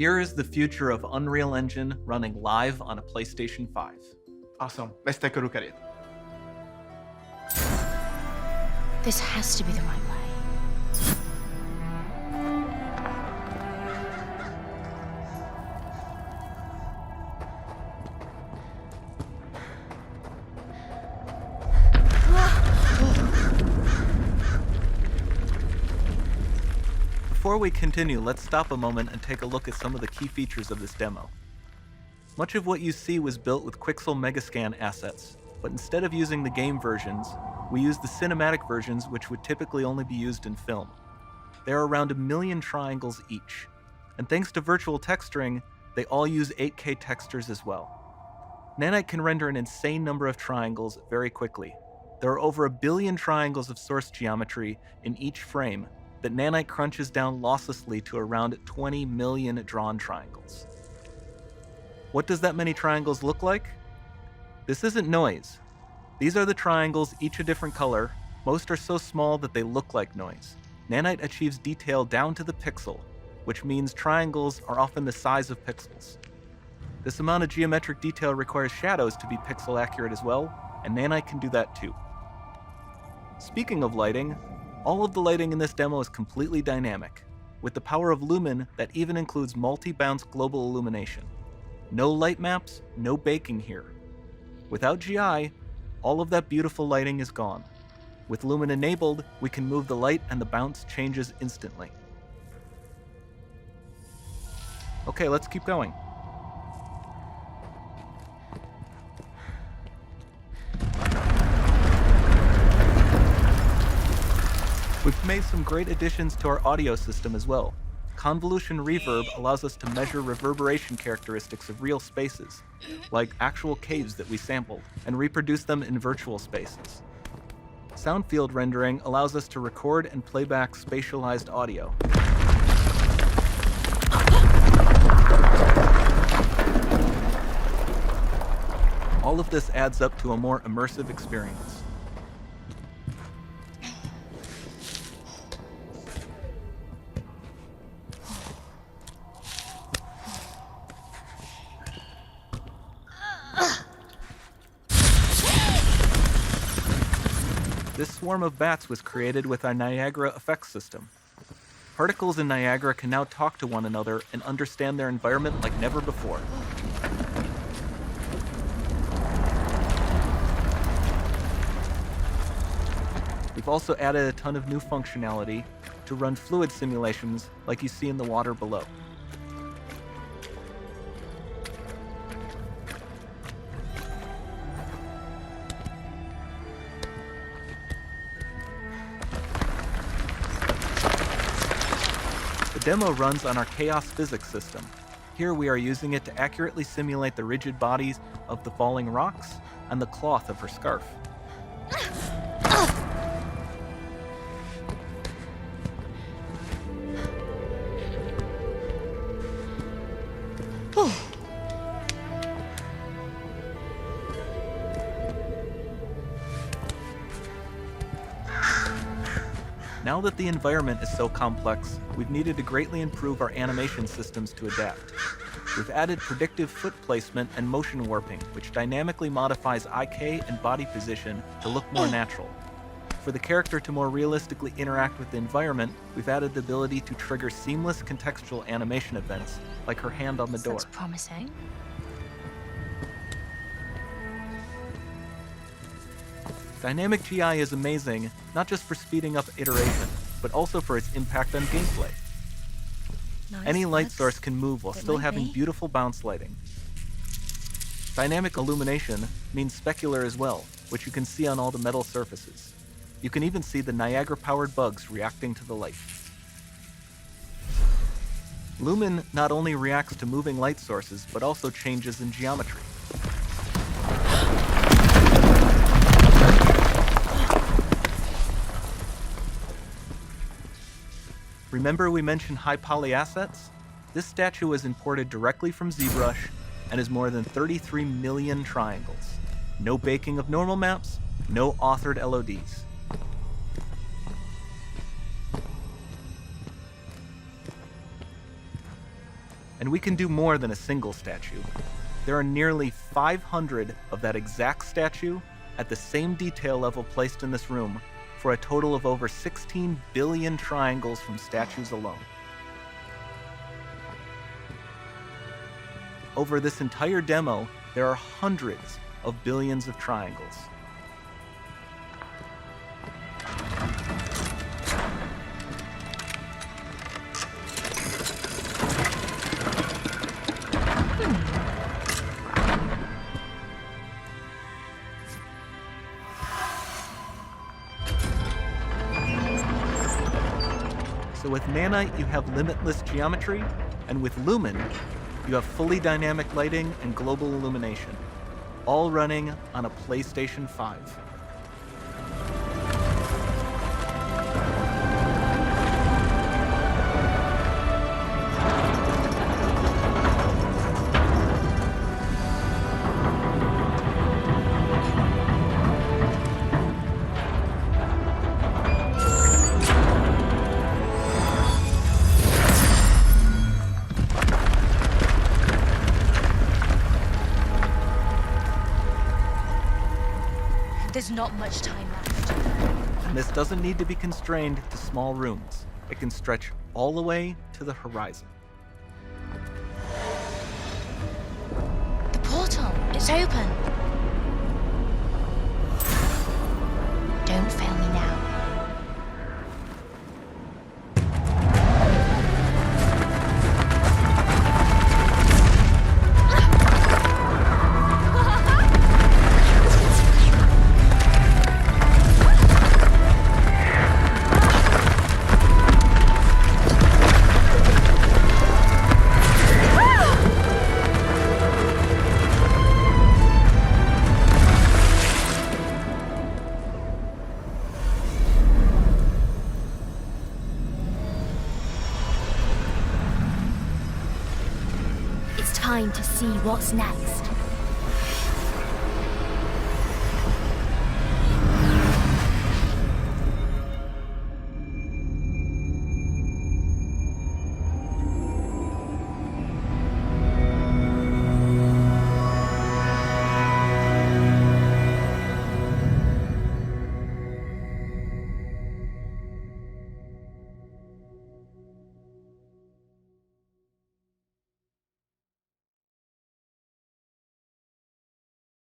Here is the future of Unreal Engine running live on a PlayStation 5. Awesome. Let's take a look at it. This has to be the right way. Before we continue, let's stop a moment and take a look at some of the key features of this demo. Much of what you see was built with Quixel Megascan assets, but instead of using the game versions, we used the cinematic versions, which would typically only be used in film. There are around 1 million triangles each, and thanks to virtual texturing, they all use 8K textures as well. Nanite can render an insane number of triangles very quickly. There are over 1 billion triangles of source geometry in each frame that Nanite crunches down losslessly to around 20 million drawn triangles. What does that many triangles look like? This isn't noise. These are the triangles, each a different color. Most are so small that they look like noise. Nanite achieves detail down to the pixel, which means triangles are often the size of pixels. This amount of geometric detail requires shadows to be pixel accurate as well, and Nanite can do that too. Speaking of lighting, all of the lighting in this demo is completely dynamic, with the power of Lumen that even includes multi-bounce global illumination. No light maps, no baking here. Without GI, all of that beautiful lighting is gone. With Lumen enabled, we can move the light and the bounce changes instantly. Okay, let's keep going. We've made some great additions to our audio system as well. Convolution reverb allows us to measure reverberation characteristics of real spaces, like actual caves that we sampled, and reproduce them in virtual spaces. Sound field rendering allows us to record and play back spatialized audio. All of this adds up to a more immersive experience. This swarm of bats was created with our Niagara effects system. Particles in Niagara can now talk to one another and understand their environment like never before. We've also added a ton of new functionality to run fluid simulations like you see in the water below. The demo runs on our Chaos Physics system. Here we are using it to accurately simulate the rigid bodies of the falling rocks and the cloth of her scarf. Now that the environment is so complex, we've needed to greatly improve our animation systems to adapt. We've added predictive foot placement and motion warping, which dynamically modifies IK and body position to look more natural. For the character to more realistically interact with the environment, we've added the ability to trigger seamless contextual animation events, like her hand on the door. Looks promising. Dynamic GI is amazing, not just for speeding up iteration, but also for its impact on gameplay. Nice. Any light Looks- source can move while it still might having be. beautiful bounce lighting. Dynamic illumination means specular as well, which you can see on all the metal surfaces. You can even see the Niagara-powered bugs reacting to the light. Lumen not only reacts to moving light sources, but also changes in geometry. Remember we mentioned high poly assets? This statue was imported directly from ZBrush and is more than 33 million triangles. No baking of normal maps, no authored LODs. And we can do more than a single statue. There are nearly 500 of that exact statue at the same detail level placed in this room, for a total of over 16 billion triangles from statues alone. Over this entire demo, there are hundreds of billions of triangles. So with Nanite, you have limitless geometry, and with Lumen, you have fully dynamic lighting and global illumination, all running on a PlayStation 5. There's not much time left. And this doesn't need to be constrained to small rooms. It can stretch all the way to the horizon. The portal, it's open. Don't fail me now. It's time to see what's next.